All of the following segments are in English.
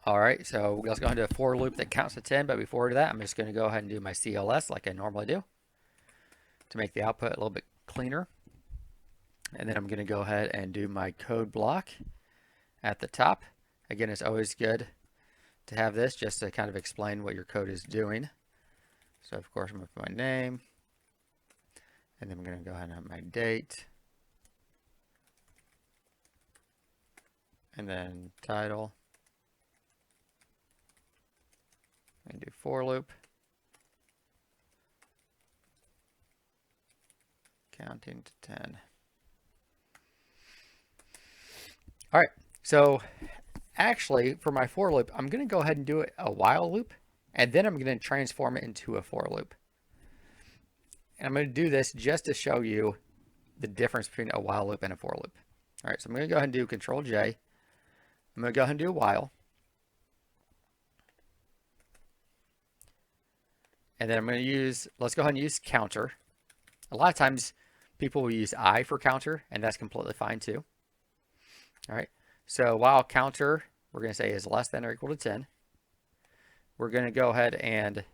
All right, so let's go ahead and do a for loop that counts to 10, but before that, I'm just going to go ahead and do my CLS like I normally do to make the output a little bit cleaner. And then I'm going to go ahead and do my code block at the top. Again, it's always good to have this just to kind of explain what your code is doing. So of course I'm going to put my name, and then I'm going to go ahead and have my date, and then title, and do for loop, counting to 10. All right, so actually for my for loop, I'm going to go ahead and do a while loop, and then I'm going to transform it into a for loop. And I'm going to do this just to show you the difference between a while loop and a for loop. All right, so I'm going to go ahead and do Control J. I'm going to go ahead and do a while. And then I'm going to use, let's go ahead and use counter. A lot of times people will use I for counter, and that's completely fine too. All right, so while counter, we're going to say is less than or equal to 10. We're going to go ahead and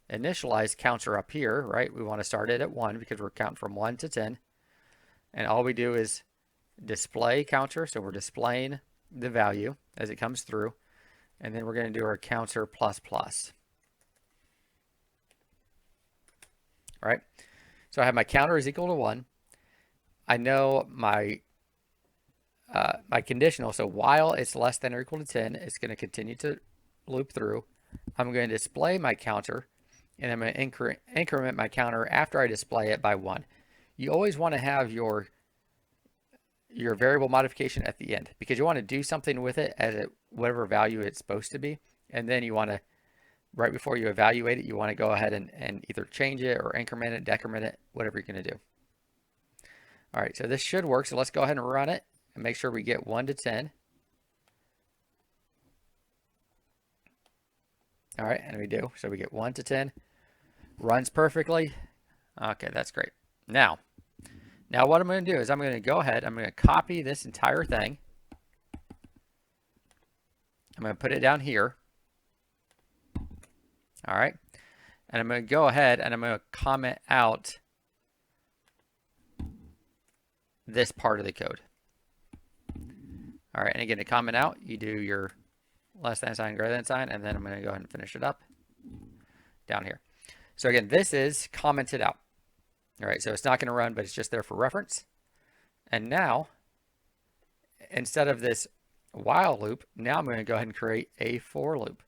initialize counter up here, right? We want to start it at 1 because we're counting from 1 to 10. And all we do is display counter, so we're displaying the value as it comes through. And then we're going to do our counter plus plus. All right, so I have my counter is equal to 1. I know my conditional, so while it's less than or equal to 10, it's going to continue to loop through. I'm going to display my counter, and I'm going to increment my counter after I display it by 1. You always want to have your variable modification at the end because you want to do something with it at whatever value it's supposed to be, and then you want to, right before you evaluate it, you want to go ahead and either change it or increment it, decrement it, whatever you're going to do. All right, so this should work, so let's go ahead and run it and make sure we get 1 to 10. All right, and we do. So we get 1 to 10. Runs perfectly. Okay, that's great. Now what I'm going to do is I'm going to go ahead, I'm going to copy this entire thing. I'm going to put it down here. All right, and I'm going to go ahead and I'm going to comment out this part of the code. All right, and again, to comment out, you do your less than sign, greater than sign, and then I'm going to go ahead and finish it up down here. So again, this is commented out. All right, so it's not going to run, but it's just there for reference. And now, instead of this while loop, now I'm going to go ahead and create a for loop.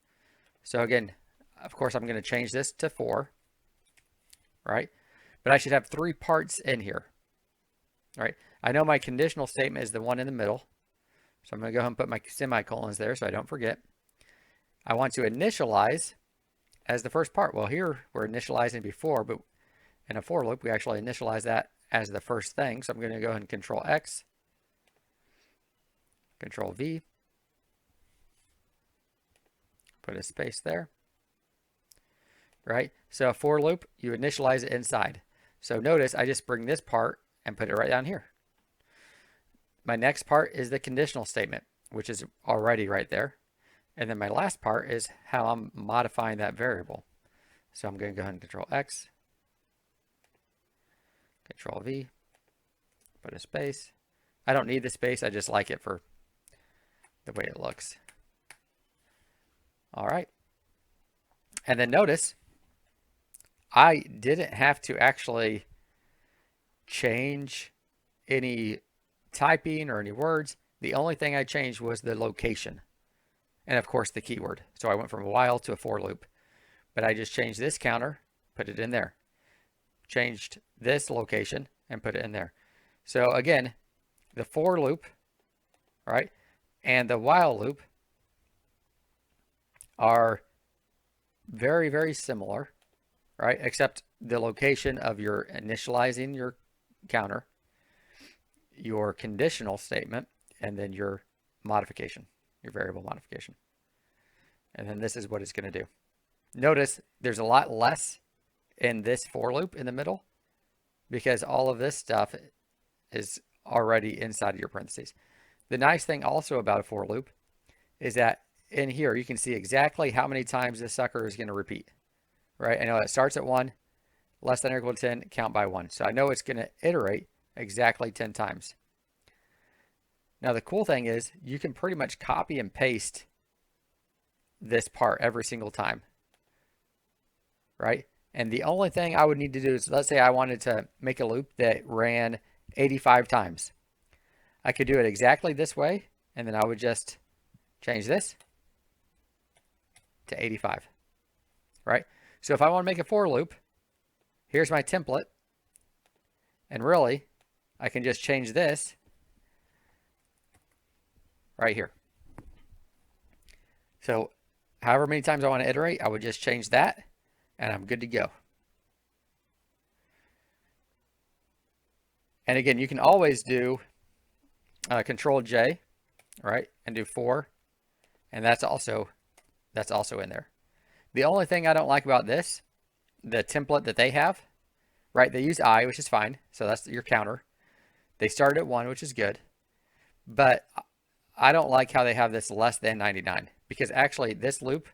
So again, of course, I'm going to change this to 4, right? But I should have 3 parts in here. All right, I know my conditional statement is the one in the middle. So I'm going to go ahead and put my semicolons there so I don't forget. I want to initialize as the first part. Well, here we're initializing before, but in a for loop, we actually initialize that as the first thing. So I'm going to go ahead and Control X, Control V, put a space there, right? So a for loop, you initialize it inside. So notice I just bring this part and put it right down here. My next part is the conditional statement, which is already right there. And then my last part is how I'm modifying that variable. So I'm going to go ahead and Control X, Control V, put a space. I don't need the space, I just like it for the way it looks. All right. And then notice, I didn't have to actually change any typing or any words. The only thing I changed was the location and of course the keyword. So I went from a while to a for loop, but I just changed this counter, put it in there, changed this location and put it in there. So again, the for loop, right, and the while loop are very, very similar, right, except the location of your initializing your counter, your conditional statement, and then your modification, your variable modification. And then this is what it's going to do. Notice there's a lot less in this for loop in the middle because all of this stuff is already inside of your parentheses. The nice thing also about a for loop is that in here, you can see exactly how many times this sucker is going to repeat, right? I know it starts at 1, less than or equal to 10, count by 1. So I know it's going to iterate exactly 10 times. Now the cool thing is you can pretty much copy and paste this part every single time, right? And the only thing I would need to do is, let's say I wanted to make a loop that ran 85 times. I could do it exactly this way, and then I would just change this to 85, right? So if I want to make a for loop, here's my template, and really, I can just change this right here. So however many times I want to iterate, I would just change that, and I'm good to go. And again, you can always do Control J, right, and do for, and that's also in there. The only thing I don't like about this, the template that they have, right, they use I, which is fine, so that's your counter. They start at 1, which is good, but I don't like how they have this less than 99, because actually this loop,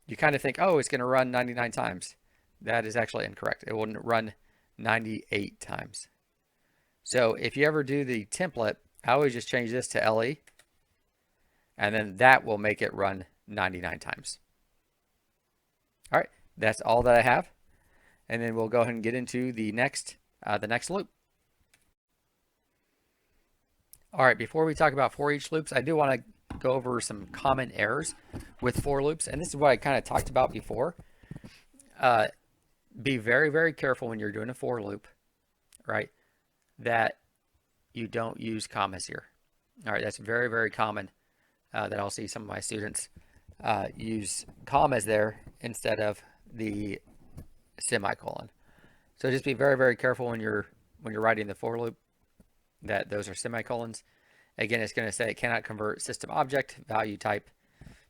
you kind of think, oh, it's going to run 99 times. That is actually incorrect. It will run 98 times. So if you ever do the template, I always just change this to LE, and then that will make it run 99 times. All right, that's all that I have. And then we'll go ahead and get into the next loop. All right, before we talk about for each loops, I do want to go over some common errors with for loops. And this is what I kind of talked about before. Be very, very careful when you're doing a for loop, right, that you don't use commas here. All right, that's very, very common that I'll see some of my students use commas there instead of the semicolon. So just be very, very careful when you're writing the for loop that those are semicolons. Again, it's going to say it cannot convert system object value type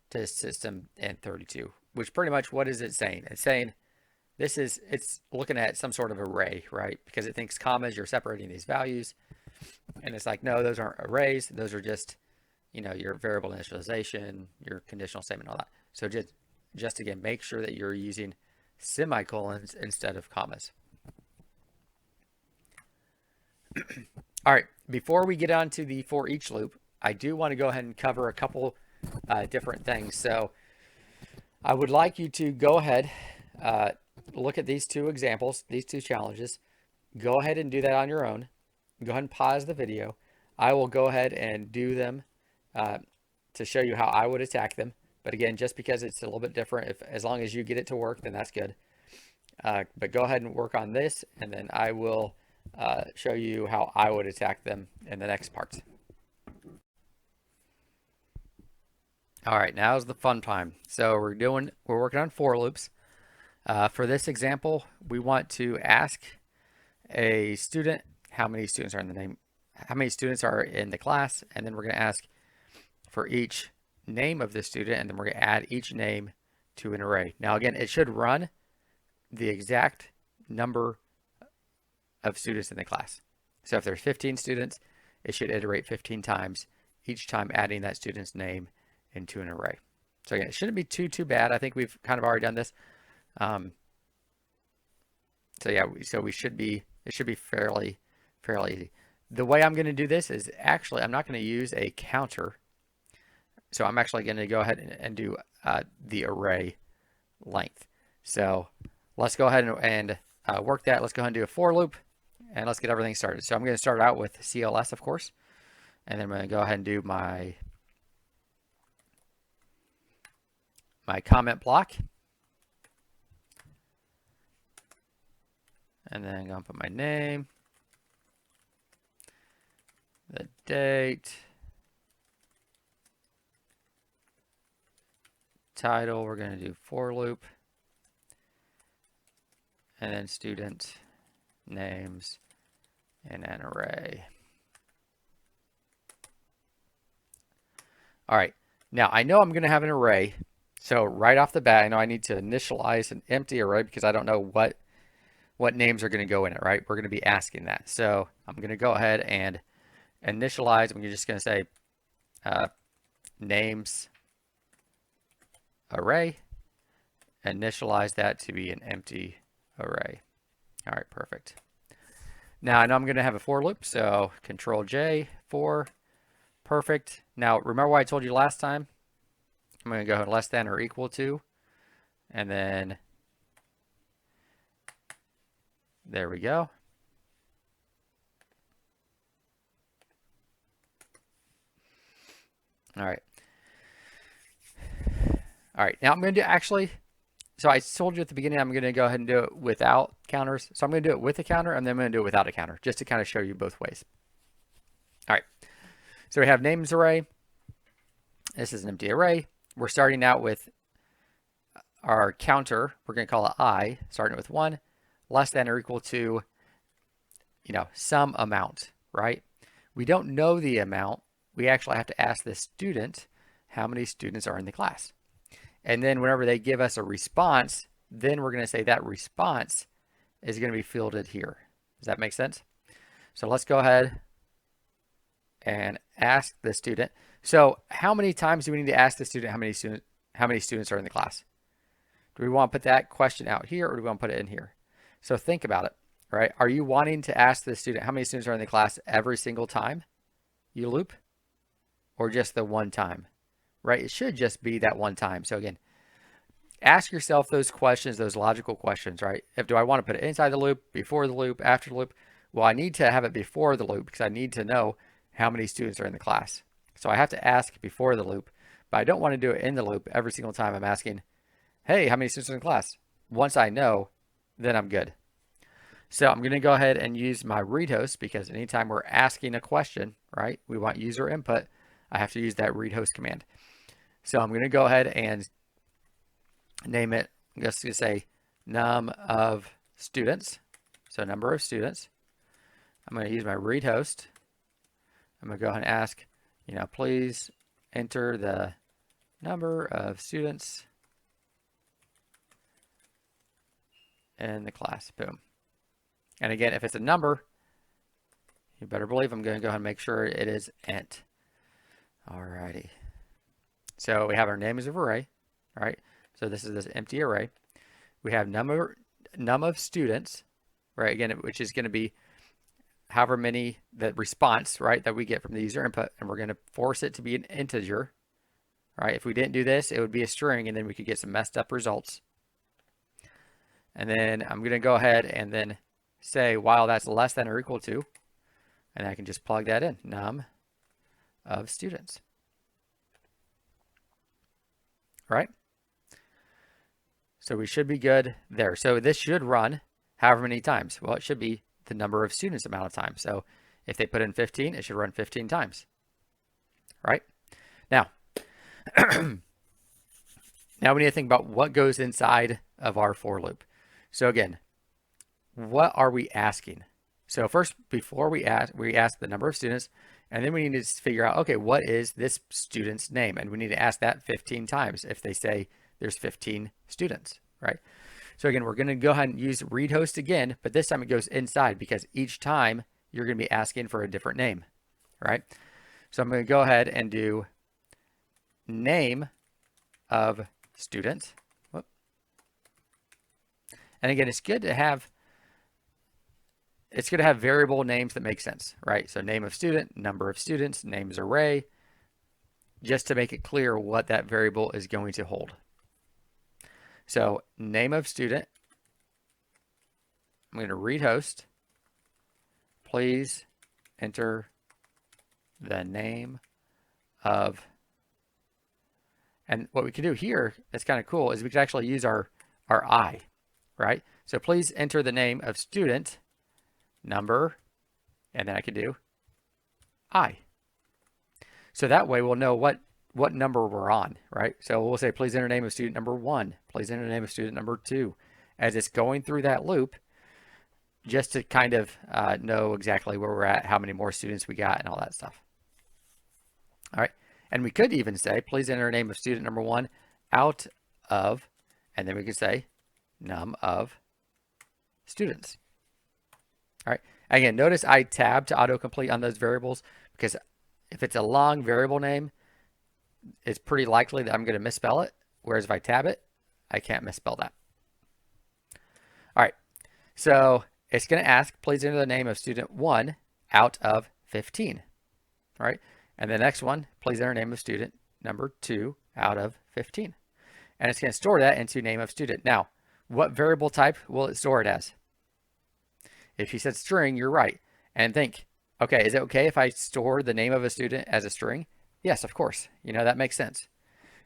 to system and 32, which pretty much, what is it saying? It's saying it's looking at some sort of array, right? Because it thinks commas, you're separating these values. And it's like, no, those aren't arrays. Those are just, your variable initialization, your conditional statement, all that. So just again, make sure that you're using semicolons instead of commas. All right, before we get on to the for each loop, I do want to go ahead and cover a couple different things. So I would like you to go ahead, look at these two examples, these two challenges. Go ahead and do that on your own. Go ahead and pause the video. I will go ahead and do them to show you how I would attack them. But again, just because it's a little bit different, as long as you get it to work, then that's good. But go ahead and work on this, and then I will show you how I would attack them in the next parts. All right, now's the fun time. So we're working on for loops. For this example, we want to ask a student how many students are in the class, and then we're going to ask for each name of the student, and then we're going to add each name to an array. Now again, it should run the exact number of students in the class. So if there's 15 students, it should iterate 15 times, each time adding that student's name into an array. So again, it shouldn't be too bad. I think we've kind of already done this. So yeah, it should be fairly easy. The way I'm going to do this is actually, I'm not going to use a counter. So I'm actually going to go ahead and do the array length. So let's go ahead and work that. Let's go ahead and do a for loop, and let's get everything started. So I'm going to start out with CLS, of course, and then I'm going to go ahead and do my comment block. And then I'm going to put my name, the date, title, we're going to do for loop, and then student names in an array. All right, now I know I'm going to have an array, so right off the bat, I know I need to initialize an empty array because I don't know what names are going to go in it, right? We're going to be asking that. So I'm going to go ahead and initialize. I'm just going to say names array, initialize that to be an empty array. All right, perfect. Now I know I'm going to have a for loop, so Control J, for, perfect. Now remember what I told you last time? I'm going to go less than or equal to, and then there we go. All right. All right, now I'm going to do actually, so I told you at the beginning I'm going to go ahead and do it without counters. So I'm going to do it with a counter, and then I'm going to do it without a counter, just to kind of show you both ways. All right, so we have names array. This is an empty array. We're starting out with our counter. We're going to call it I, starting with 1, less than or equal to, some amount, right? We don't know the amount. We actually have to ask the student how many students are in the class. And then whenever they give us a response, then we're going to say that response is going to be fielded here. Does that make sense? So let's go ahead and ask the student. So how many times do we need to ask the student how many students are in the class? Do we want to put that question out here, or do we want to put it in here? So think about it, right? Are you wanting to ask the student how many students are in the class every single time you loop, or just the one time? Right? It should just be that one time. So again, ask yourself those questions, those logical questions, right? Do I want to put it inside the loop, before the loop, after the loop? Well, I need to have it before the loop because I need to know how many students are in the class. So I have to ask before the loop, but I don't want to do it in the loop every single time I'm asking, hey, how many students are in the class? Once I know, then I'm good. So I'm going to go ahead and use my read host, because anytime we're asking a question, right, we want user input, I have to use that read host command. So I'm going to go ahead and name it, I'm just going to say num of students. So number of students. I'm going to use my read host. I'm going to go ahead and ask, please enter the number of students in the class. Boom. And again, if it's a number, you better believe I'm going to go ahead and make sure it is int. Alrighty. So we have our name as an array, right? So this is this empty array. We have num of students, right? Again, which is going to be however many, the response, right, that we get from the user input, and we're going to force it to be an integer, right? If we didn't do this, it would be a string, and then we could get some messed up results. And then I'm going to go ahead and then say while that's less than or equal to, and I can just plug that in, num of students. Right? So we should be good there. So this should run however many times. Well, it should be the number of students amount of time. So if they put in 15, it should run 15 times. Right? Now, now we need to think about what goes inside of our for loop. So again, what are we asking? So first, before we ask the number of students, and then we need to figure out, okay, what is this student's name? And we need to ask that 15 times if they say there's 15 students, right? So again, we're going to go ahead and use read host again, but this time it goes inside because each time you're going to be asking for a different name, right? So I'm going to go ahead and do name of student. Whoop. And again, it's good to have variable names that make sense, right? So name of student, number of students, names array, just to make it clear what that variable is going to hold. So name of student, I'm going to read host. Please enter the name of, and what we can do here that's kind of cool is we can actually use our I, right? So please enter the name of student, number, and then I can do I. So that way we'll know what number we're on, right? So we'll say, please enter name of student number 1. Please enter name of student number 2. As it's going through that loop, just to kind of know exactly where we're at, how many more students we got, and all that stuff. All right. And we could even say, please enter name of student number 1 out of, and then we could say num of students. All right. Again, notice I tab to autocomplete on those variables because if it's a long variable name, it's pretty likely that I'm going to misspell it Whereas if I tab it, I can't misspell that. All right, so it's going to ask, please enter the name of student 1 out of 15. All right, and the next one, please enter name of student number 2 out of 15. And it's going to store that into name of student. Now, what variable type will it store it as? If you said string, you're right. And think, okay, is it okay if I store the name of a student as a string? Yes, of course. You know, that makes sense.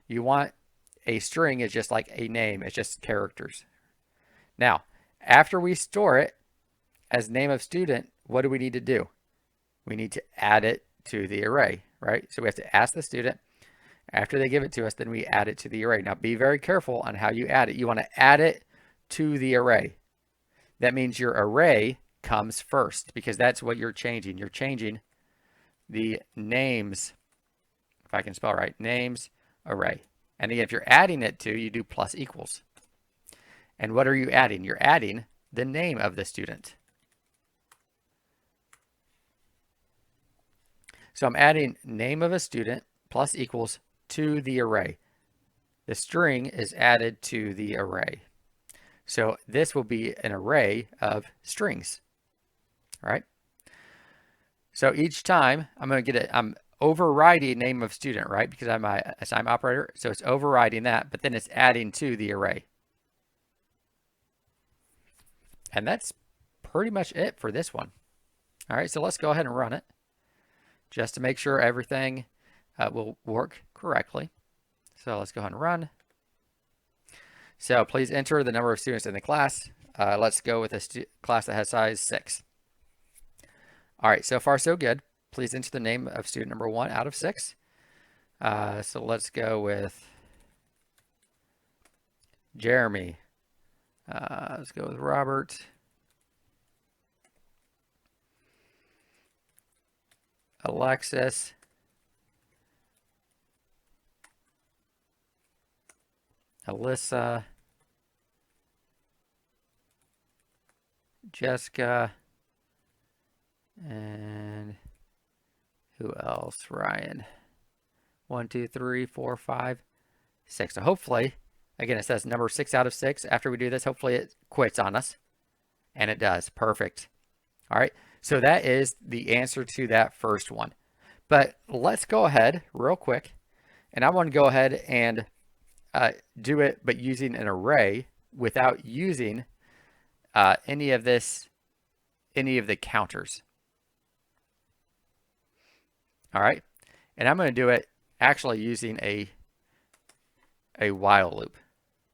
You want a string is just like a name. It's just characters. Now, after we store it as name of student, what do we need to do? We need to add it to the array, right? So we have to ask the student. After they give it to us, then we add it to the array. Now, be very careful on how you add it. You want to add it to the array. That means your array comes first because that's what you're changing. You're changing the names, if I can spell right, names array. And again, if you're adding it to, you do plus equals. And what are you adding? You're adding the name of the student. So I'm adding name of a student plus equals to the array. The string is added to the array. So this will be an array of strings, right? So each time I'm going to get it, I'm overriding name of student, right? Because I'm my assign operator. So it's overriding that, but then it's adding to the array. And that's pretty much it for this one. All right, so let's go ahead and run it just to make sure everything will work correctly. So let's go ahead and run. So please enter the number of students in the class. Let's go with a class that has size 6. All right, so far so good. Please enter the name of student number 1 out of 6. So let's go with Jeremy. Let's go with Robert. Alexis. Alyssa. Jessica. And who else? Ryan. 1, 2, 3, 4, 5, 6. So hopefully, again, it says number 6 out of 6. After we do this, hopefully it quits on us. And it does. Perfect. All right. So that is the answer to that first one. But let's go ahead real quick. And I want to go ahead and do it, but using an array without using any of the counters. All right. And I'm going to do it actually using a while loop.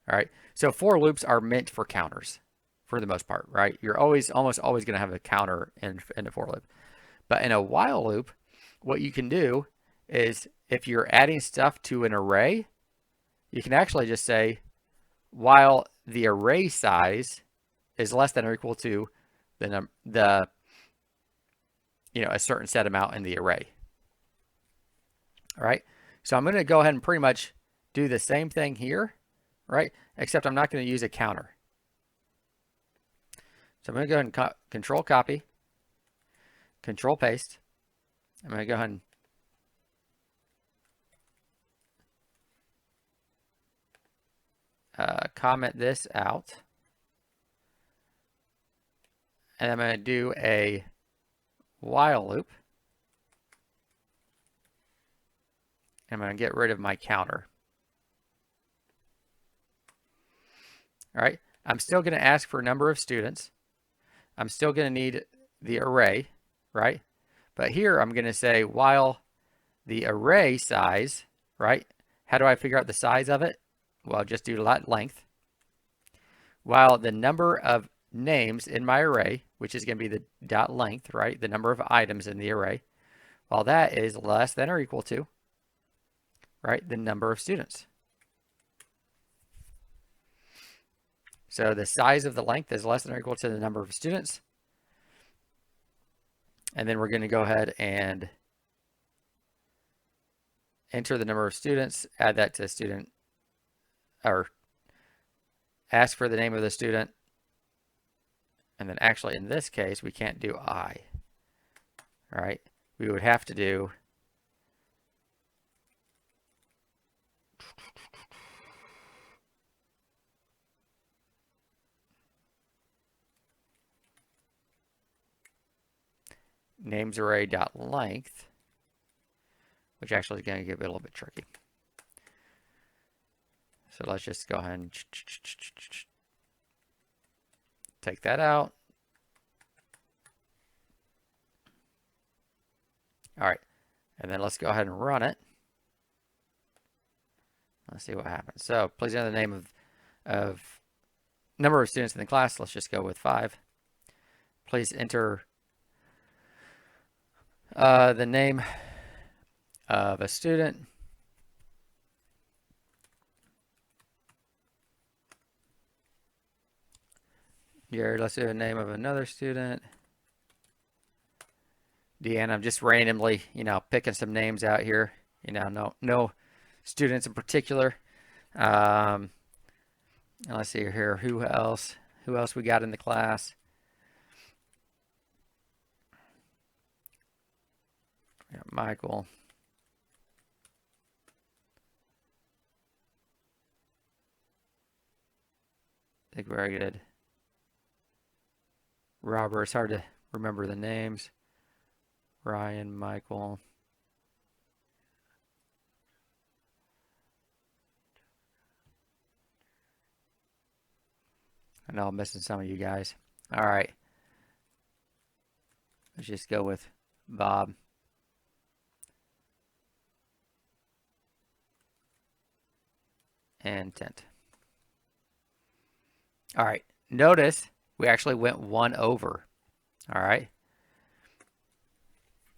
All right. So for loops are meant for counters for the most part, right? You're almost always going to have a counter in a for loop. But in a while loop, what you can do is if you're adding stuff to an array, you can actually just say while the array size is less than or equal to a certain set amount in the array. All right. So I'm going to go ahead and pretty much do the same thing here, right? Except I'm not going to use a counter. So I'm going to go ahead and control copy, control paste. I'm going to go ahead and comment this out. And I'm going to do a while loop. I'm going to get rid of my counter. All right. I'm still going to ask for a number of students. I'm still going to need the array, right? But here I'm going to say while the array size, right? How do I figure out the size of it? Well, just do length. While the number of names in my array, which is going to be the dot length, right? The number of items in the array, while that is less than or equal to, right? The number of students. So the size of the length is less than or equal to the number of students. And then we're going to go ahead and enter the number of students, add that to student, or ask for the name of the student. And then actually in this case, we can't do I. All right. We would have to do namesArray.length, which actually is going to get a little bit tricky. So let's just go ahead and take that out. All right, and then let's go ahead and run it. Let's see what happens. So please enter the name of number of students in the class. Let's just go with 5. Please enter the name of a student. Here, let's do the name of another student. Deanna, I'm just randomly, picking some names out here. No students in particular. And let's see here. Who else we got in the class? We got Michael. I think very good. Robert, it's hard to remember the names. Ryan, Michael. I know I'm missing some of you guys. All right. Let's just go with Bob. And Tent. All right. Notice we actually went 1 over. All right.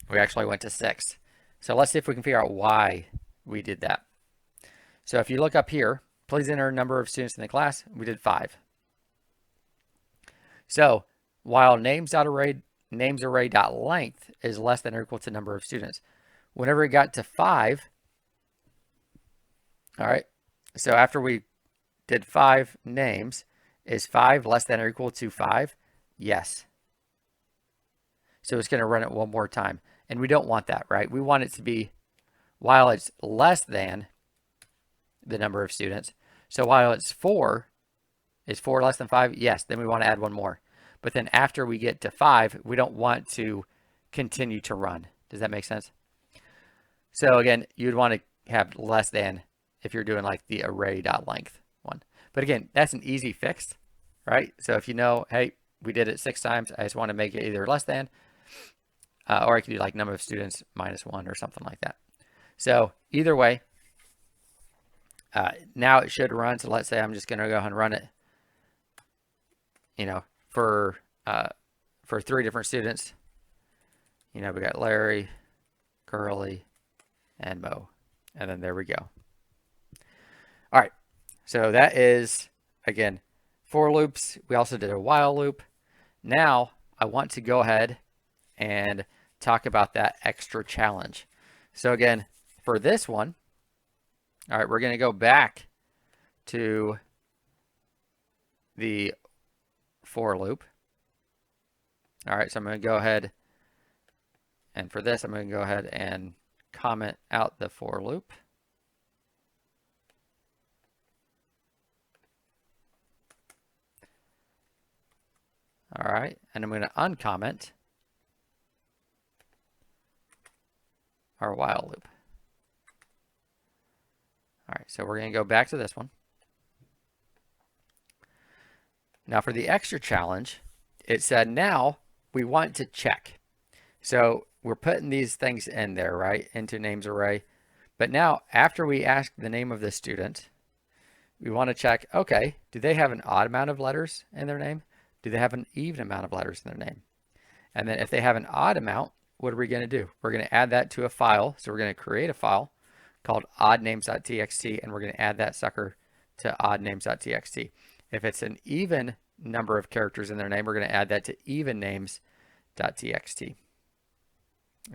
We actually went to 6. So let's see if we can figure out why we did that. So if you look up here, please enter number of students in the class. We did 5. So while namesArray.length is less than or equal to number of students, whenever it got to 5, all right, so after we did 5 names, is 5 less than or equal to 5? Yes. So it's going to run it one more time. And we don't want that, right? We want it to be while it's less than the number of students. So while it's 4, is 4 less than 5? Yes, then we want to add one more. But then after we get to 5, we don't want to continue to run. Does that make sense? So again, you'd want to have less than if you're doing like the array.length one. But again, that's an easy fix, right? So if you know, hey, we did it 6 times, I just want to make it either less than, or I could do like number of students -1 or something like that. So either way, now it should run. So let's say I'm just going to go ahead and run it, for 3 different students. We got Larry, Curly, and Mo. And then there we go. All right. So that is, again, for loops. We also did a while loop. Now I want to go ahead and talk about that extra challenge. So again, for this one, all right, we're going to go back to the for loop. All right, so I'm going to go ahead, and for this, I'm going to go ahead and comment out the for loop. All right, and I'm going to uncomment our while loop. All right, so we're going to go back to this one. Now for the extra challenge, it said now we want to check. So we're putting these things in there, right, into names array. But now after we ask the name of the student, we want to check, okay, do they have an odd amount of letters in their name? Do they have an even amount of letters in their name? And then if they have an odd amount, what are we going to do? We're going to add that to a file. So we're going to create a file called oddnames.txt, and we're going to add that sucker to oddnames.txt. If it's an even number of characters in their name, we're going to add that to evennames.txt.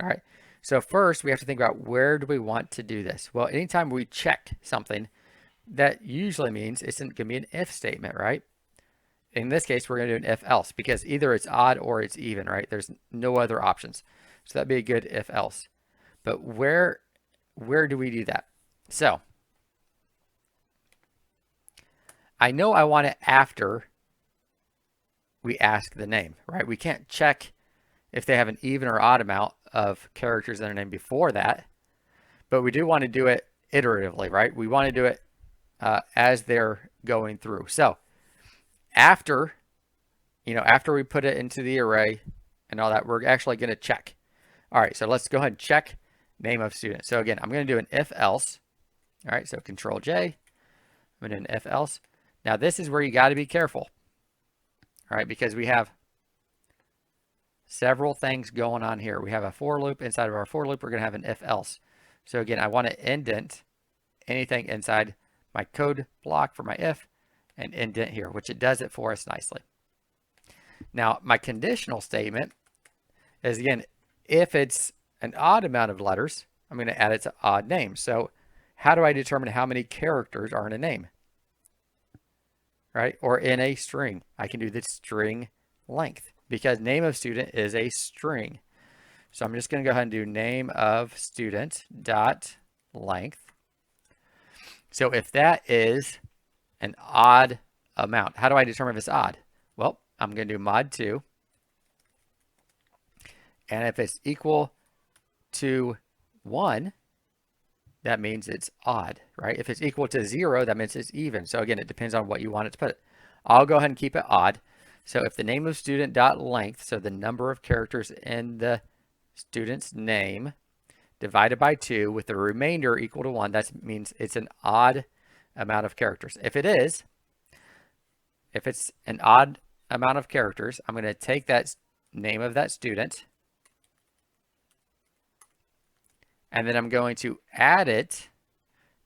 All right. So first, we have to think about where do we want to do this? Well, anytime we check something, that usually means it's going to be an if statement, right? In this case, we're going to do an if else because either it's odd or it's even, right? There's no other options. So that'd be a good if else. But where do we do that? So I know I want it after we ask the name, right? We can't check if they have an even or odd amount of characters in their name before that, but we do want to do it iteratively, right? We want to do it as they're going through. So after we put it into the array and all that, we're actually going to check. All right, so let's go ahead and check name of student. So again, I'm going to do an if else. All right, so Control J. I'm going to do an if else. Now this is where you got to be careful. All right, because we have several things going on here. We have a for loop. Inside of our for loop, we're going to have an if else. So again, I want to indent anything inside my code block for my if and indent here, which it does it for us nicely. Now, my conditional statement is, again, if it's an odd amount of letters, I'm going to add it to odd names. So how do I determine how many characters are in a name? Right? Or in a string. I can do the string length because name of student is a string. So I'm just going to go ahead and do name of student dot length. So if that is an odd amount, how do I determine if it's odd? Well, I'm going to do mod 2. And if it's equal to 1, that means it's odd, right? If it's equal to 0, that means it's even. So again, it depends on what you want it to put it. I'll go ahead and keep it odd. So if the name of student dot length, so the number of characters in the student's name divided by 2 with the remainder equal to 1, that means it's an odd amount of characters. If it's an odd amount of characters, I'm going to take that name of that student and then I'm going to add it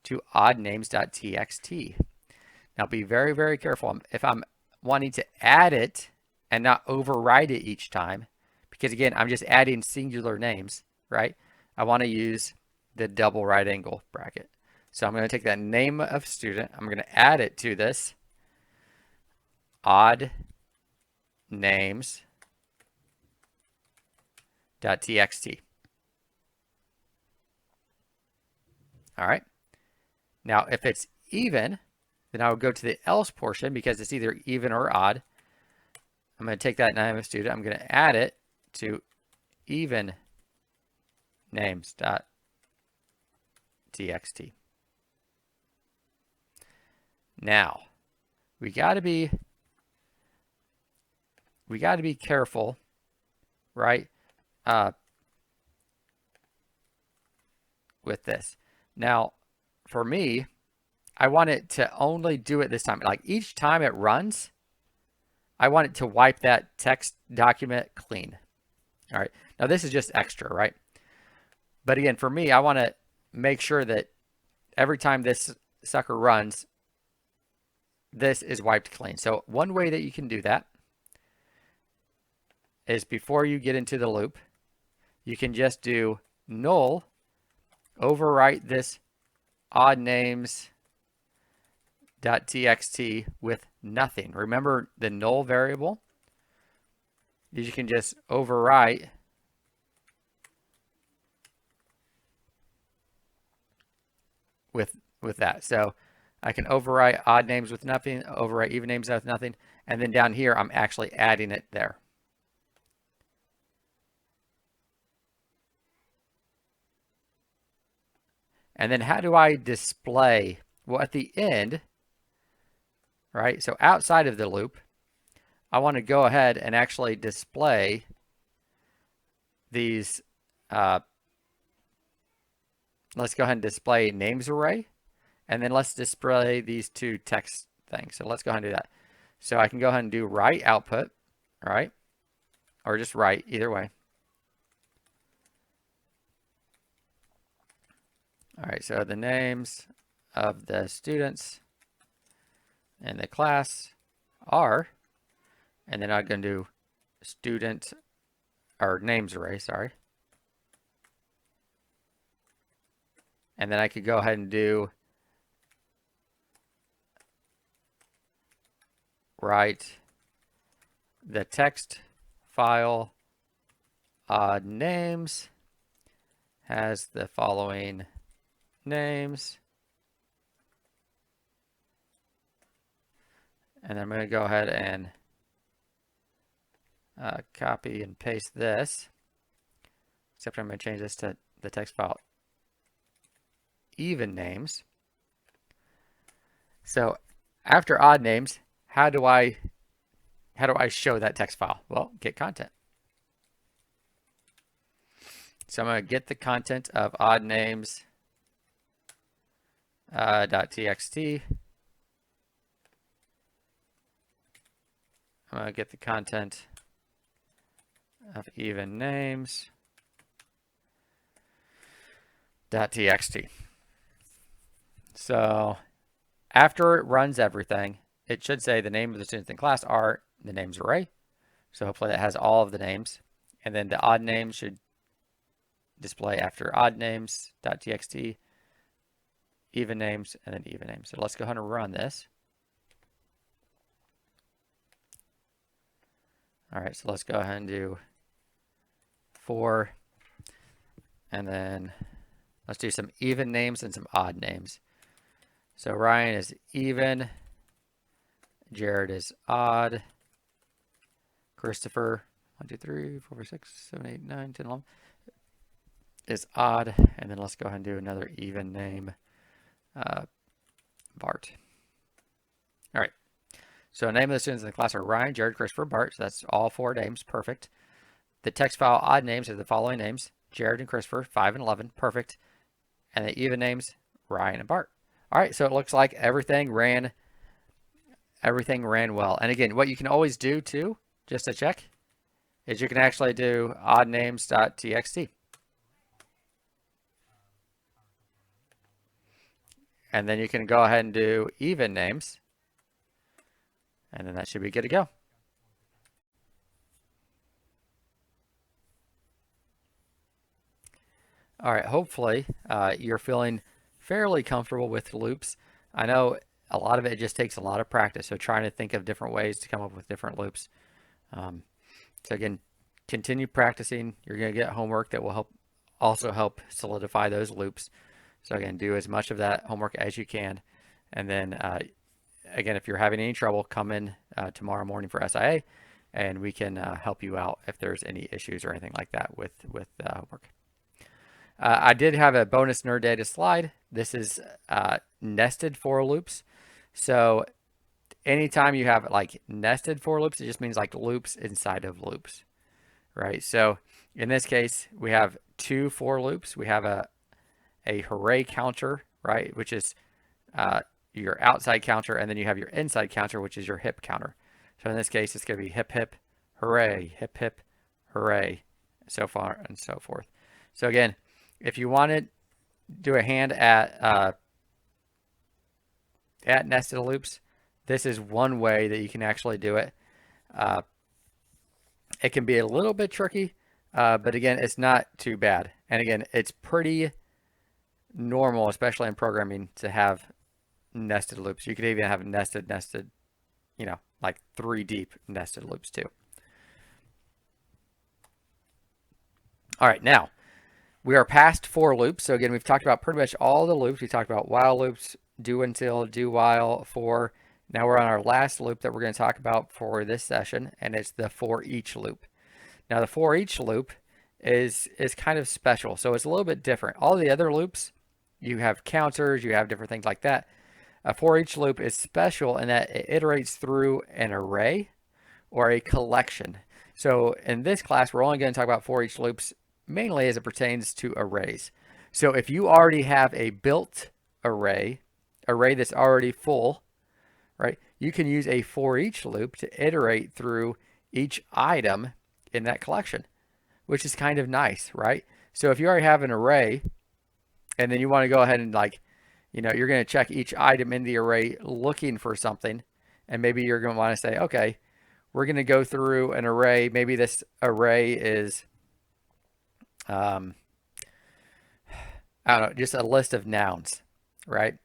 to oddnames.txt. Now be very, very careful. If I'm wanting to add it and not override it each time, because again, I'm just adding singular names, right? I want to use the double right angle bracket. So I'm going to take that name of student, I'm going to add it to this odd names.txt. All right. Now, if it's even, then I would go to the else portion because it's either even or odd. I'm going to take that name of student. I'm going to add it to even names.txt. Now, we got to be careful, right? With this. Now, for me, I want it to only do it this time. Like each time it runs, I want it to wipe that text document clean. All right. Now this is just extra, right? But again, for me, I want to make sure that every time this sucker runs, this is wiped clean. So one way that you can do that is before you get into the loop, you can just do null, overwrite this odd names.txt with nothing. Remember the null variable? You can just overwrite with that. So I can overwrite odd names with nothing, overwrite even names with nothing, and then down here I'm actually adding it there. And then how do I display? Well, at the end, right? So outside of the loop, I want to go ahead and actually display these. Let's go ahead and display names array, and then let's display these two text things. So let's go ahead and do that. So I can go ahead and do write output, right? Or just write, either way. All right, so the names of the students in the class are, and then I'm going to do student, or names array, sorry. And then I could go ahead and do write the text file odd names has the following names. And I'm going to go ahead and copy and paste this, except I'm going to change this to the text file even names. So after odd names, how do I show that text file? Well, get content. So I'm going to get the content of odd names .txt. I'm going to get the content of even names .txt. So after it runs everything, it should say the name of the students in class are the names array. So hopefully that has all of the names. And then the odd names should display after odd names .txt, even names, and then even names. So let's go ahead and run this. All right, so let's go ahead and do for, and then let's do some even names and some odd names. So Ryan is even, Jared is odd, Christopher, 1, 2, 3, 4, 5, 6, 7, 8, 9, 10, 11, is odd. And then let's go ahead and do another even name, Bart. All right. So name of the students in the class are Ryan, Jared, Christopher, Bart. So that's all 4 names. Perfect. The text file odd names are the following names: Jared and Christopher, 5 and 11. Perfect. And the even names, Ryan and Bart. All right. So it looks like everything ran well. And again, what you can always do too, just to check, is you can actually do odd names.txt. And then you can go ahead and do even names. And then that should be good to go. All right, hopefully you're feeling fairly comfortable with loops. I know a lot of it just takes a lot of practice, so trying to think of different ways to come up with different loops. So again, continue practicing. You're going to get homework that will also help solidify those loops. So again, do as much of that homework as you can. And then again, if you're having any trouble, come in tomorrow morning for SIA, and we can help you out if there's any issues or anything like that with homework. I did have a bonus nerd data slide. This is nested for loops. So anytime you have like nested for loops, it just means like loops inside of loops, right? So in this case, we have 2 for loops. We have a hooray counter, right, which is your outside counter, and then you have your inside counter, which is your hip counter. So in this case, it's going to be hip, hip, hooray, so far and so forth. So again, if you want to do a hand at nested loops, this is one way that you can actually do it. It can be a little bit tricky, but again, it's not too bad. And again, it's pretty normal, especially in programming, to have nested loops. You could even have nested, you know, like 3 deep nested loops too. All right, now we are past for loops. So again, we've talked about pretty much all the loops. We talked about while loops, do until, do while, for. Now we're on our last loop that we're going to talk about for this session, and it's the for each loop. Now the for each loop is kind of special. So it's a little bit different. All the other loops, you have counters, you have different things like that. A for each loop is special in that it iterates through an array or a collection. So in this class, we're only going to talk about for each loops mainly as it pertains to arrays. So if you already have a built array that's already full, right, you can use a for each loop to iterate through each item in that collection, which is kind of nice, right? So if you already have an array and then you want to go ahead and you're going to check each item in the array looking for something, and maybe you're going to want to say, okay, we're going to go through an array. Maybe this array is I don't know, just a list of nouns, right?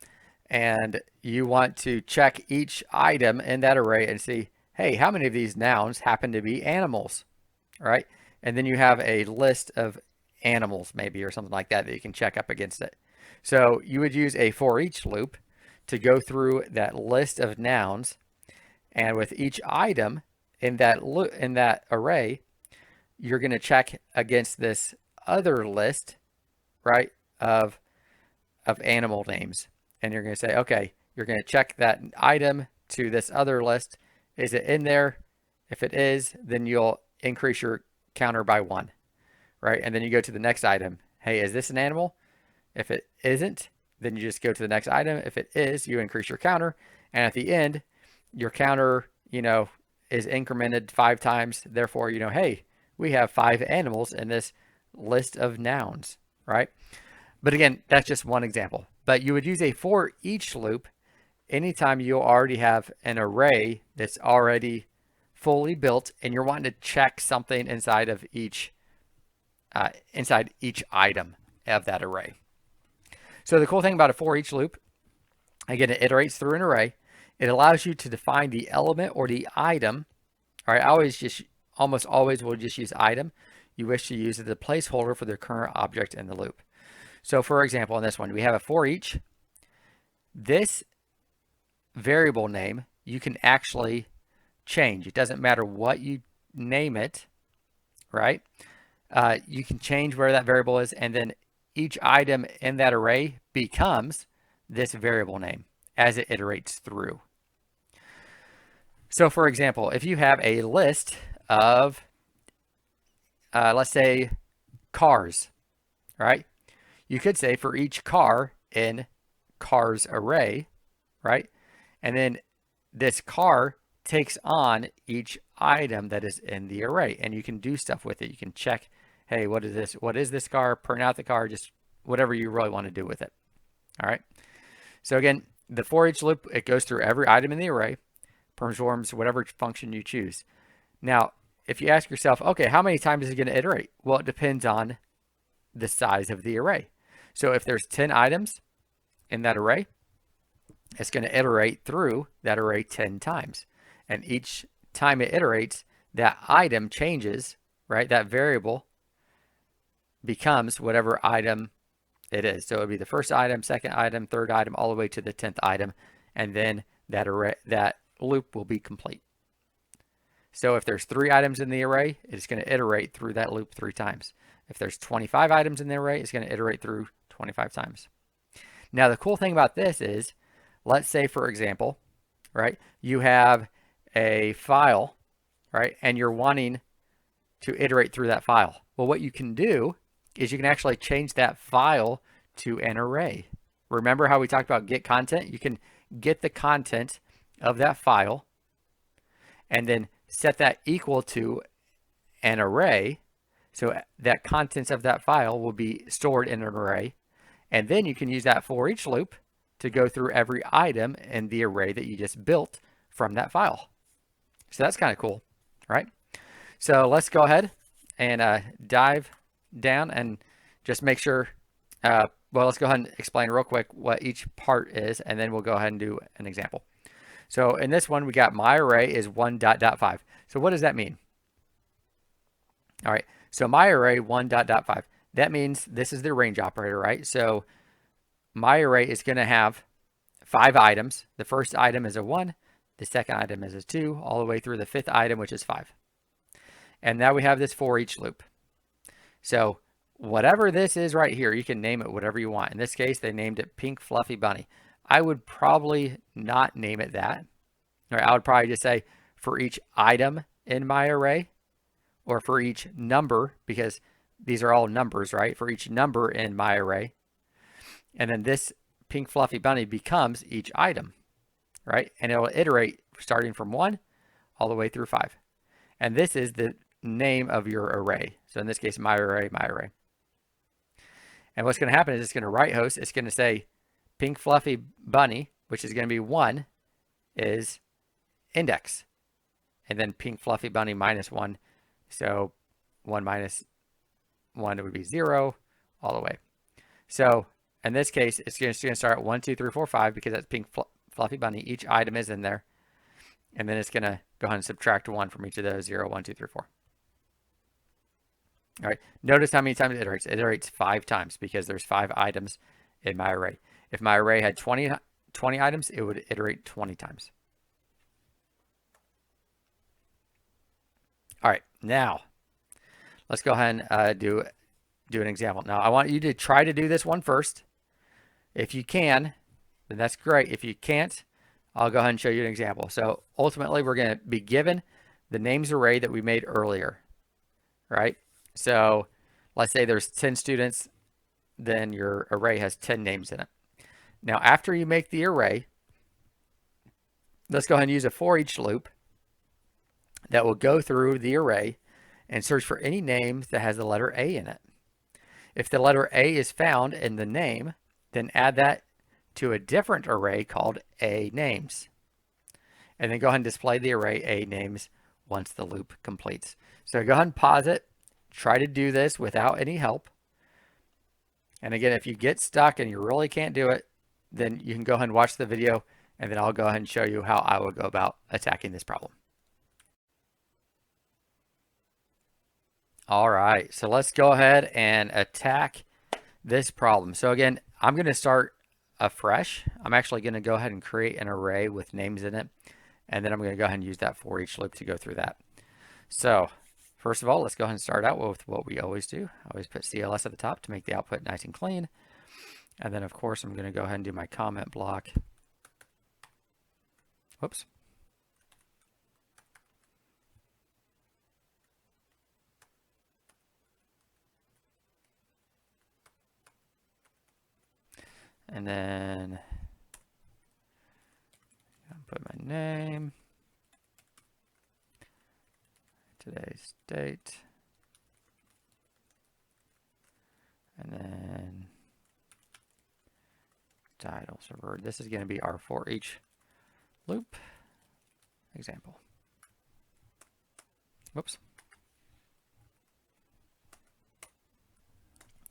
And you want to check each item in that array and see, hey, how many of these nouns happen to be animals, right? And then you have a list of animals maybe or something like that you can check up against it. So you would use a for each loop to go through that list of nouns, and with each item in that array, you're going to check against this other list, right, of animal names. And you're going to say, okay, you're going to check that item to this other list. Is it in there? If it is, then you'll increase your counter by 1, right? And then you go to the next item. Hey, is this an animal? If it isn't, then you just go to the next item. If it is, you increase your counter. And at the end, your counter, is incremented 5 times. Therefore, hey, we have 5 animals in this list of nouns, right? But again, that's just one example. But you would use a for each loop anytime you already have an array that's already fully built and you're wanting to check something inside each item of that array. So the cool thing about a for each loop, again, it iterates through an array. It allows you to define the element or the item. All right, almost always will just use item you wish to use as a placeholder for the current object in the loop. So for example, in this one, we have a for each. This variable name you can actually change. It doesn't matter what you name it, right? You can change where that variable is, and then each item in that array becomes this variable name as it iterates through. So for example, if you have a list of, let's say, cars, right? You could say for each car in cars array, right? And then this car takes on each item that is in the array, and you can do stuff with it. You can check, hey, what is this? What is this car? Print out the car, just whatever you really want to do with it. All right. So again, the for each loop, it goes through every item in the array, performs whatever function you choose. Now, if you ask yourself, okay, how many times is it going to iterate? Well, it depends on the size of the array. So if there's 10 items in that array, it's going to iterate through that array 10 times. And each time it iterates, that item changes, right? That variable becomes whatever item it is. So it would be the first item, second item, third item, all the way to the 10th item. And then that loop will be complete. So if there's 3 items in the array, it's going to iterate through that loop 3 times. If there's 25 items in the array, it's going to iterate through 25 times. Now, the cool thing about this is, let's say, for example, right, you have a file, right, and you're wanting to iterate through that file. Well, what you can do is you can actually change that file to an array. Remember how we talked about get content? You can get the content of that file and then set that equal to an array. So that contents of that file will be stored in an array. And then you can use that for each loop to go through every item in the array that you just built from that file. So that's kind of cool, right? So let's go ahead and dive down and just make sure, well, let's go ahead and explain real quick what each part is, and then we'll go ahead and do an example. So in this one, we got my array is 1.5. So what does that mean? All right, so my array 1.5. That means this is the range operator, right? So my array is going to have 5 items. The first item is a 1. The second item is a 2, all the way through the 5th item, which is 5. And now we have this for each loop. So whatever this is right here, you can name it whatever you want. In this case, they named it Pink Fluffy Bunny. I would probably not name it that. Or I would probably just say for each item in my array, or for each number, because these are all numbers, right? For each number in my array. And then this Pink Fluffy Bunny becomes each item, right? And it will iterate starting from 1 all the way through 5. And this is the name of your array. So in this case, my array, my array. And what's going to happen is it's going to write host. It's going to say Pink Fluffy Bunny, which is going to be 1, is index. And then Pink Fluffy Bunny minus 1. So 1 minus 1 would be 0 all the way. So in this case, it's just going to start at 1, 2, 3, 4, 5 because that's Pink Fluffy Bunny. Each item is in there. And then it's going to go ahead and subtract 1 from each of those, 0, 1, 2, 3, 4. All right, notice how many times it iterates. It iterates 5 times because there's 5 items in my array. If my array had 20 items, it would iterate 20 times. All right, now let's go ahead and do an example. Now I want you to try to do this one first. If you can, then that's great. If you can't, I'll go ahead and show you an example. So ultimately, we're going to be given the names array that we made earlier, right? So let's say there's 10 students, then your array has 10 names in it. Now, after you make the array, let's go ahead and use a for each loop that will go through the array and search for any names that has the letter A in it. If the letter A is found in the name, then add that to a different array called A names. And then go ahead and display the array A names once the loop completes. So go ahead and pause it. Try to do this without any help. And again, if you get stuck and you really can't do it, then you can go ahead and watch the video, and then I'll go ahead and show you how I would go about attacking this problem. All right, so let's go ahead and attack this problem. So again, I'm going to start afresh. I'm actually going to go ahead and create an array with names in it, and then I'm going to go ahead and use that for each loop to go through that. So first of all, let's go ahead and start out with what we always do. I always put CLS at the top to make the output nice and clean. And then, of course, I'm going to go ahead and do my comment block. Whoops. And then I'll put my name, today's date, and then title. So this is going to be our for each loop example. Whoops.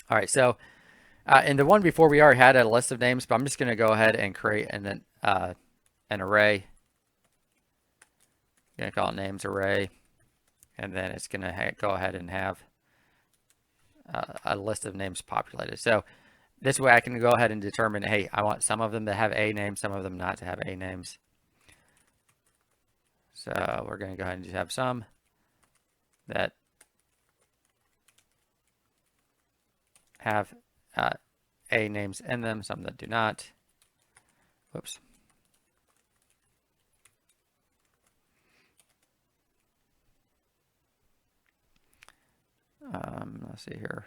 All right, so in the one before, we already had a list of names, but I'm just going to go ahead and create an array. I'm going to call it names array, and then it's going to go ahead and have a list of names populated. So this way I can go ahead and determine, hey, I want some of them to have A names, some of them not to have A names. So we're going to go ahead and just have some that have A names in them, some that do not. Whoops. Let's see here.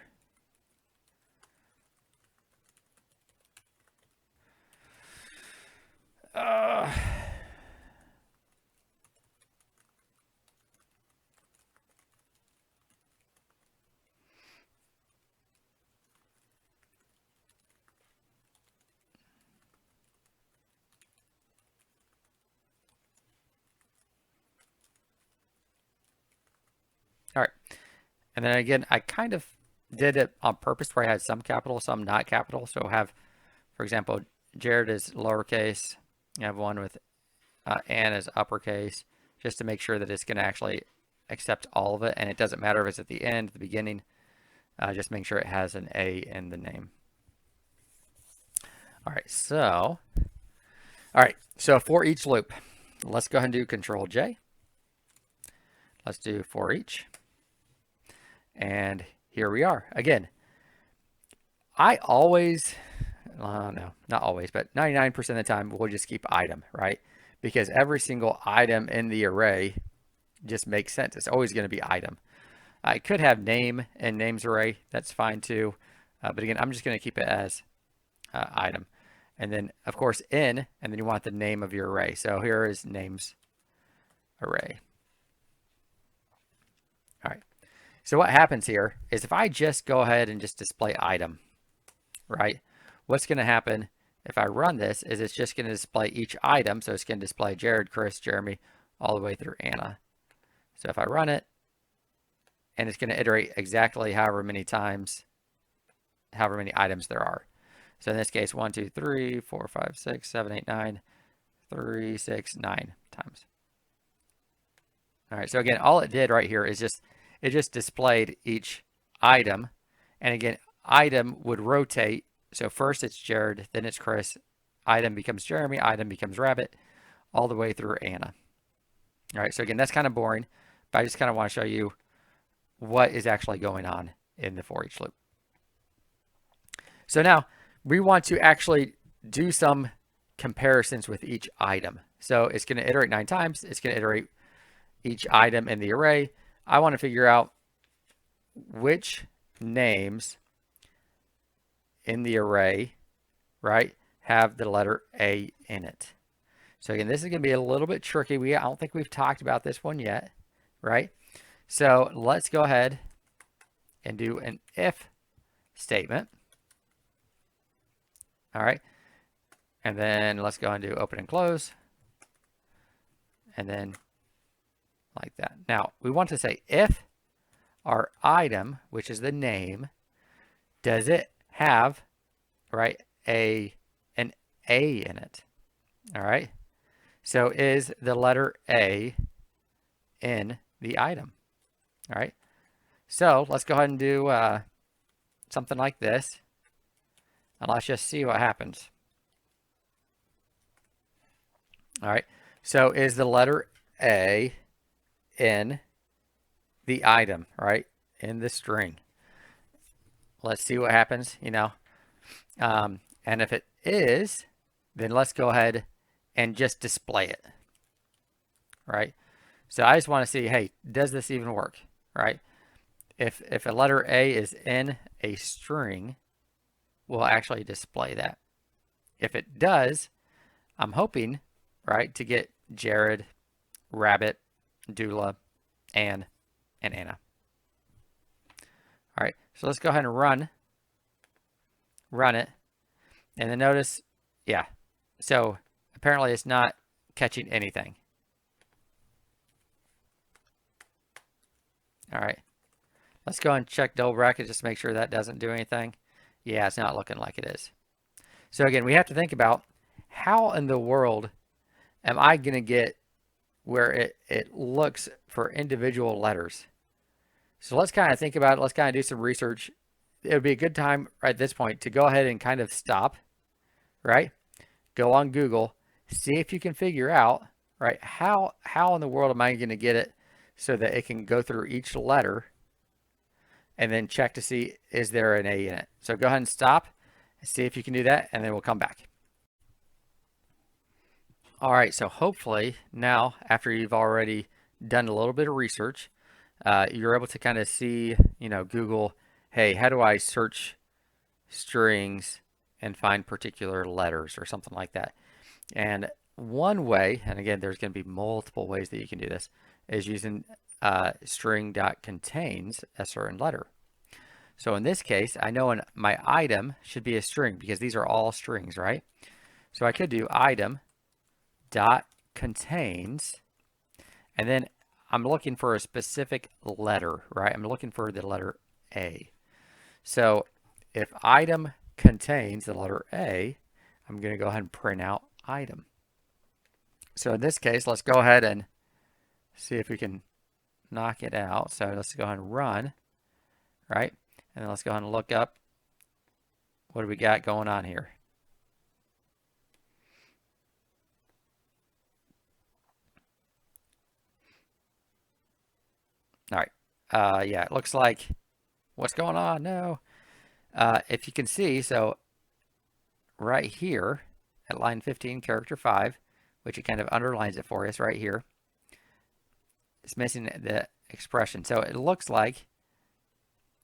All right. And then again, I kind of did it on purpose where I had some capital, some not capital. So have, for example, Jared is lowercase. You have one with Ann is uppercase, just to make sure that it's going to actually accept all of it. And it doesn't matter if it's at the end, the beginning. Just make sure it has an A in the name. All right, so for each loop, let's go ahead and do Control J. Let's do for each. And here we are. Again, I always, no, not always, but 99% of the time, we'll just keep item, right? Because every single item in the array just makes sense. It's always going to be item. I could have name and names array. That's fine too. But again, I'm just going to keep it as item. And then, of course, in, and then you want the name of your array. So here is names array. All right. So what happens here is if I just go ahead and just display item, right? What's going to happen if I run this is it's just going to display each item. So it's going to display Jared, Chris, Jeremy, all the way through Anna. So if I run it, and it's going to iterate exactly however many items there are. So in this case, 1, 2, 3, 4, 5, 6, 7, 8, 9, 3, 6, 9 times. All right, so again, all it did right here is it just displayed each item. And again, item would rotate. So first it's Jared, then it's Chris, item becomes Jeremy, item becomes Rabbit, all the way through Anna. All right, so again, that's kind of boring, but I just kind of want to show you what is actually going on in the Foreach loop. So now we want to actually do some comparisons with each item. So it's going to iterate 9 times. It's going to iterate each item in the array. I want to figure out which names in the array, right, have the letter A in it. So again, this is going to be a little bit tricky. I don't think we've talked about this one yet, right? So let's go ahead and do an if statement. All right. And then let's go and do open and close. And then like that. Now we want to say if our item, which is the name, does it have, right, an A in it? All right. So is the letter A in the item? All right. So let's go ahead and do something like this. And let's just see what happens. All right. So is the letter A in the item, right? In the string. Let's see what happens, you know. And if it is, then let's go ahead and just display it, right? So I just want to see, hey, does this even work, right? If a letter A is in a string, we'll actually display that. If it does, I'm hoping, right, to get Jared, Rabbit, Dula, Anne, and Anna. All right, so let's go ahead and run it. And then notice, yeah, so apparently it's not catching anything. All right, let's go and check double bracket just to make sure that doesn't do anything. Yeah, it's not looking like it is. So again, we have to think about how in the world am I going to get where it looks for individual letters. So let's kind of think about it. Let's kind of do some research. It would be a good time right at this point to go ahead and kind of stop, right? Go on Google, see if you can figure out, right, how in the world am I going to get it so that it can go through each letter and then check to see is there an A in it. So go ahead and stop and see if you can do that, and then we'll come back. All right, so hopefully now after you've already done a little bit of research, you're able to kind of see, you know, Google, hey, how do I search strings and find particular letters or something like that. And one way, and again, there's going to be multiple ways that you can do this, is using string.contains a certain letter. So in this case, I know my item should be a string because these are all strings, right? So I could do item.contains, and then I'm looking for a specific letter, right? I'm looking for the letter A. So if item contains the letter A, I'm going to go ahead and print out item. So in this case, let's go ahead and see if we can knock it out. So let's go ahead and run, right? And then let's go ahead and look up what do we got going on here. All right. Yeah, it looks like what's going on? No. If you can see, so right here at line 15, character 5, which it kind of underlines it for us right here, it's missing the expression. So it looks like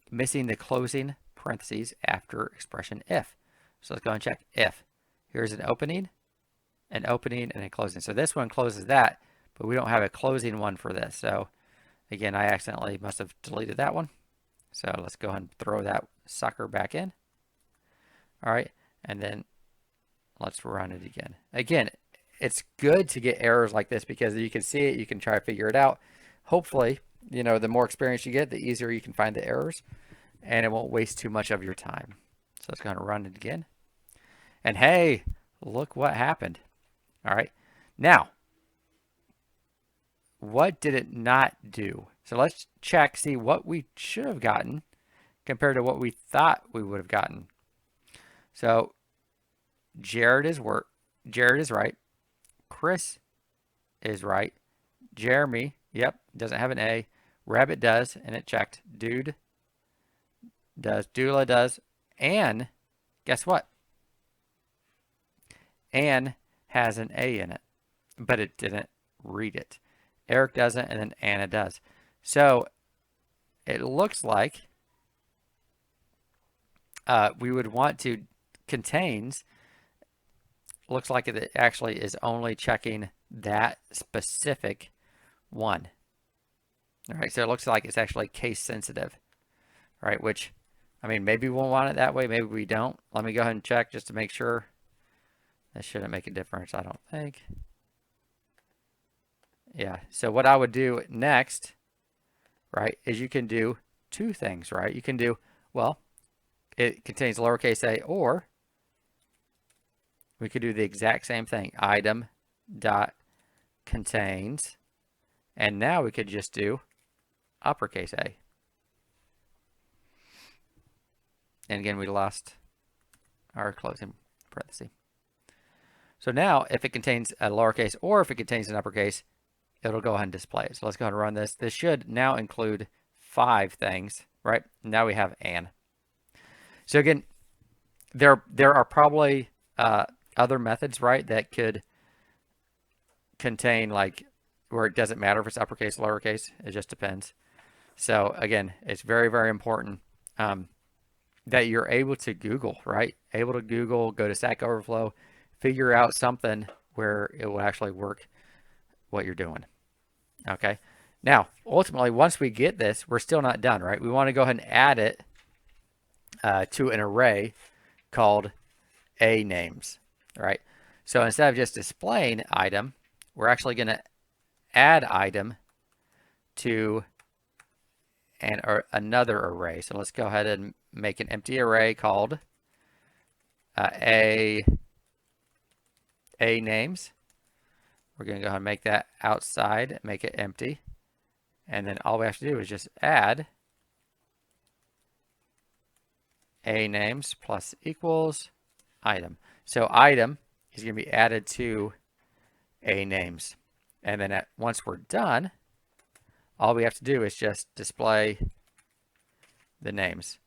missing the closing parentheses after expression if. So let's go and check if. Here's an opening, and a closing. So this one closes that, but we don't have a closing one for this. So again, I accidentally must have deleted that one. So let's go ahead and throw that sucker back in. All right, and then let's run it again. Again, it's good to get errors like this because you can see it, you can try to figure it out. Hopefully, you know, the more experience you get, the easier you can find the errors, and it won't waste too much of your time. So let's go ahead and run it again. And hey, look what happened. All right, now, what did it not do? So let's check, see what we should have gotten compared to what we thought we would have gotten. So Jared is right. Chris is right. Jeremy Yep, doesn't have an A. Rabbit does, and it checked. Dude does. Doula does. And guess what? Anne has an A in it, but it didn't read it. Eric doesn't, and then Anna does. So it looks like we would want to contains. Looks like it actually is only checking that specific one. All right, so it looks like it's actually case sensitive, right? Which, I mean, maybe we'll want it that way, maybe we don't. Let me go ahead and check just to make sure. That shouldn't make a difference, I don't think. Yeah, so what I would do next, right, is you can do two things, right? You can do, well, it contains lowercase a, or we could do the exact same thing, item dot contains, and now we could just do uppercase A. And again, we lost our closing parenthesis. So now, if it contains a lowercase or if it contains an uppercase, it'll go ahead and display it. So let's go ahead and run this. This should now include 5 things, right? Now we have Anne. So again, there are probably other methods, right, that could contain like where it doesn't matter if it's uppercase or lowercase. It just depends. So again, it's very, very important that you're able to Google, right? Able to Google, go to Stack Overflow, figure out something where it will actually work what you're doing. Okay. Now, ultimately, once we get this, we're still not done, right? We want to go ahead and add it to an array called A names, right? So instead of just displaying item, we're actually going to add item to another array. So let's go ahead and make an empty array called A names. We're going to go ahead and make that outside, make it empty. And then all we have to do is just add A names plus equals item. So item is going to be added to A names. And then once we're done, all we have to do is just display the names.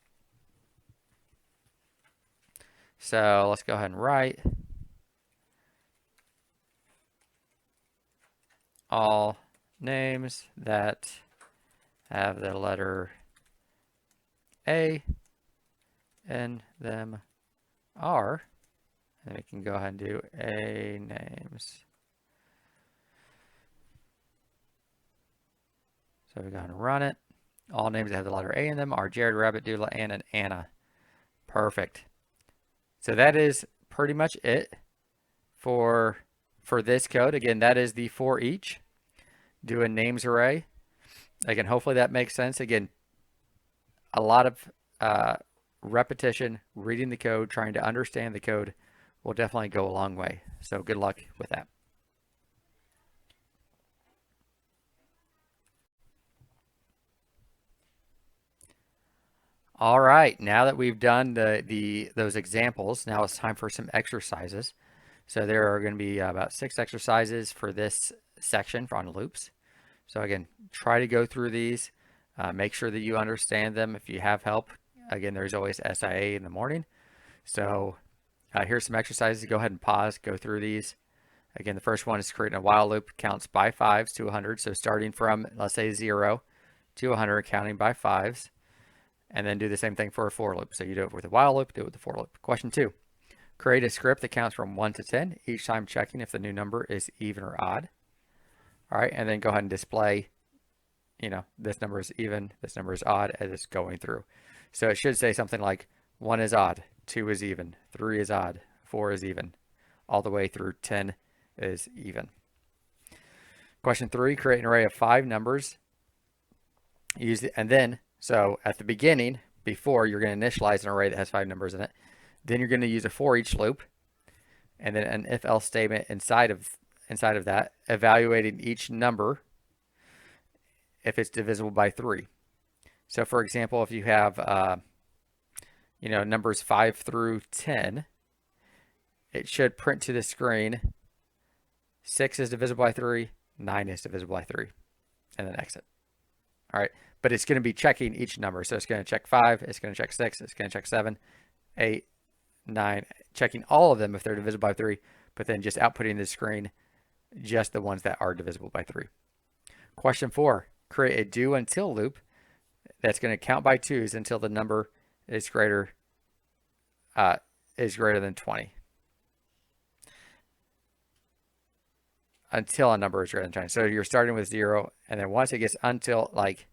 So let's go ahead and write all names that have the letter A in them are, and we can go ahead and do A names. So we go ahead and run it. All names that have the letter A in them are Jared, Rabbit, Doodle, Ann, and Anna. Perfect. So that is pretty much it for this code. Again, that is the for each. Do a names array. Again, hopefully that makes sense. Again, a lot of repetition, reading the code, trying to understand the code will definitely go a long way. So good luck with that. All right, now that we've done those examples, now it's time for some exercises. So there are going to be about 6 exercises for this section on loops. So again, try to go through these. Make sure that you understand them. If you have help, again, there's always SIA in the morning. So here's some exercises. Go ahead and pause, go through these. Again, the first one is creating a while loop, counts by 5s to 100. So starting from, let's say, 0 to 100, counting by 5s. And then do the same thing for a for loop. So you do it with a while loop, do it with a for loop. Question 2, create a script that counts from 1 to 10, each time checking if the new number is even or odd. All right, and then go ahead and display, this number is even, this number is odd as it's going through. So it should say something like 1 is odd, 2 is even, 3 is odd, 4 is even, all the way through 10 is even. Question 3, create an array of 5 numbers. So at the beginning, before, you're going to initialize an array that has 5 numbers in it. Then you're going to use a for each loop, and then an if else statement inside of that, evaluating each number if it's divisible by 3. So for example, if you have numbers 5 through 10, it should print to the screen 6 is divisible by 3, 9 is divisible by 3. and then exit. All right, but it's going to be checking each number. So it's going to check 5, it's going to check 6, it's going to check 7, 8, 9, checking all of them if they're divisible by 3, but then just outputting the screen just the ones that are divisible by 3. Question 4, create a do until loop that's going to count by 2s until the number is greater than 20. Until a number is greater than 20. So you're starting with 0, and then once it gets until, like,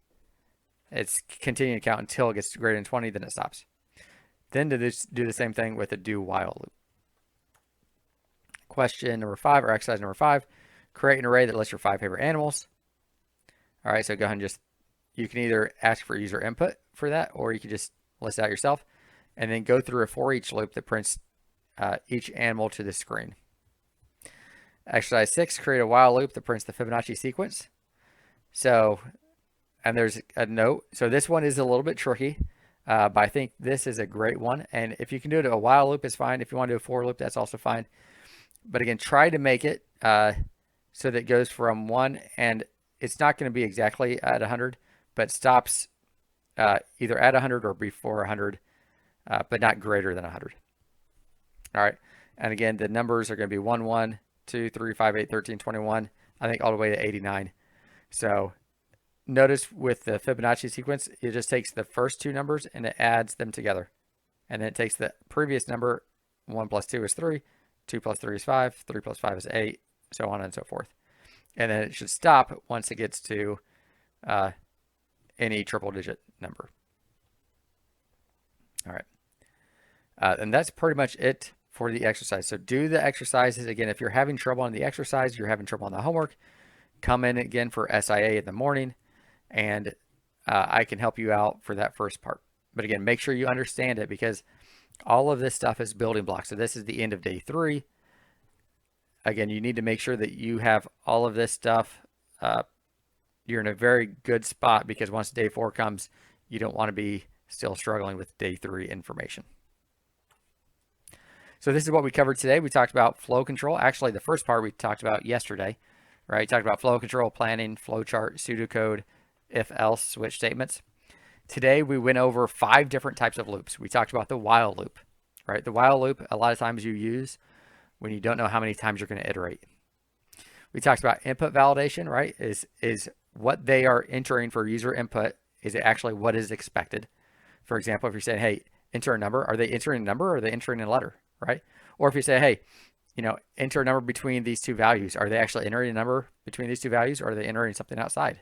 it's continuing to count until it gets greater than 20, then it stops. Then do the same thing with a do while loop. Question number 5, or exercise number 5, create an array that lists your 5 favorite animals. All right, so go ahead and you can either ask for user input for that, or you can just list it out yourself, and then go through a for each loop that prints each animal to the screen. Exercise 6, create a while loop that prints the Fibonacci sequence. So, and there's a note. So this one is a little bit tricky, but I think this is a great one. And if you can do it, a while loop is fine. If you want to do a for loop, that's also fine. But again, try to make it so that it goes from 1, and it's not going to be exactly at 100, but stops either at 100 or before 100, but not greater than 100. All right. And again, the numbers are going to be 1, 1, 2, 3, 5, 8, 13, 21, I think all the way to 89. So notice with the Fibonacci sequence, it just takes the first 2 numbers and it adds them together. And then it takes the previous number, 1 plus 2 is 3, 2 plus 3 is 5, 3 plus 5 is 8, so on and so forth. And then it should stop once it gets to any triple digit number. All right. And that's pretty much it for the exercise. So do the exercises. Again, if you're having trouble on the exercise, you're having trouble on the homework, come in again for SIA in the morning, and I can help you out for that first part. But again, make sure you understand it, because all of this stuff is building blocks. So this is the end of day 3. Again, you need to make sure that you have all of this stuff. You're in a very good spot, because once day 4 comes, you don't want to be still struggling with day 3 information. So this is what we covered today. We talked about flow control. Actually, the first part we talked about yesterday, right? We talked about flow control, planning, flow chart, pseudocode, if else, switch statements. Today, we went over 5 different types of loops. We talked about the while loop, right? The while loop, a lot of times you use when you don't know how many times you're going to iterate. We talked about input validation, right? Is what they are entering for user input, is it actually what is expected? For example, if you're saying, hey, enter a number, are they entering a number or are they entering a letter, right? Or if you say, hey, enter a number between these 2 values, are they actually entering a number between these 2 values, or are they entering something outside,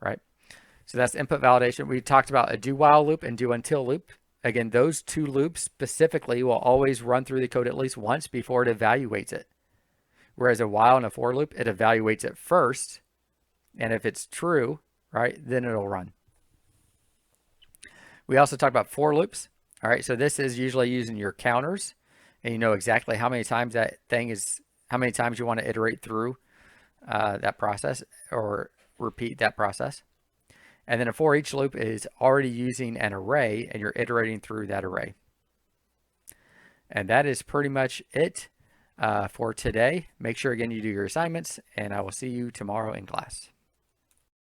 right? So that's input validation. We talked about a do while loop and do until loop. Again, those 2 loops specifically will always run through the code at least once before it evaluates it. Whereas a while and a for loop, it evaluates it first, and if it's true, right, then it'll run. We also talked about for loops. All right, so this is usually using your counters, and you know exactly how many times how many times you want to iterate through that process or repeat that process. And then a for each loop is already using an array, and you're iterating through that array. And that is pretty much it for today. Make sure, again, you do your assignments, and I will see you tomorrow in class.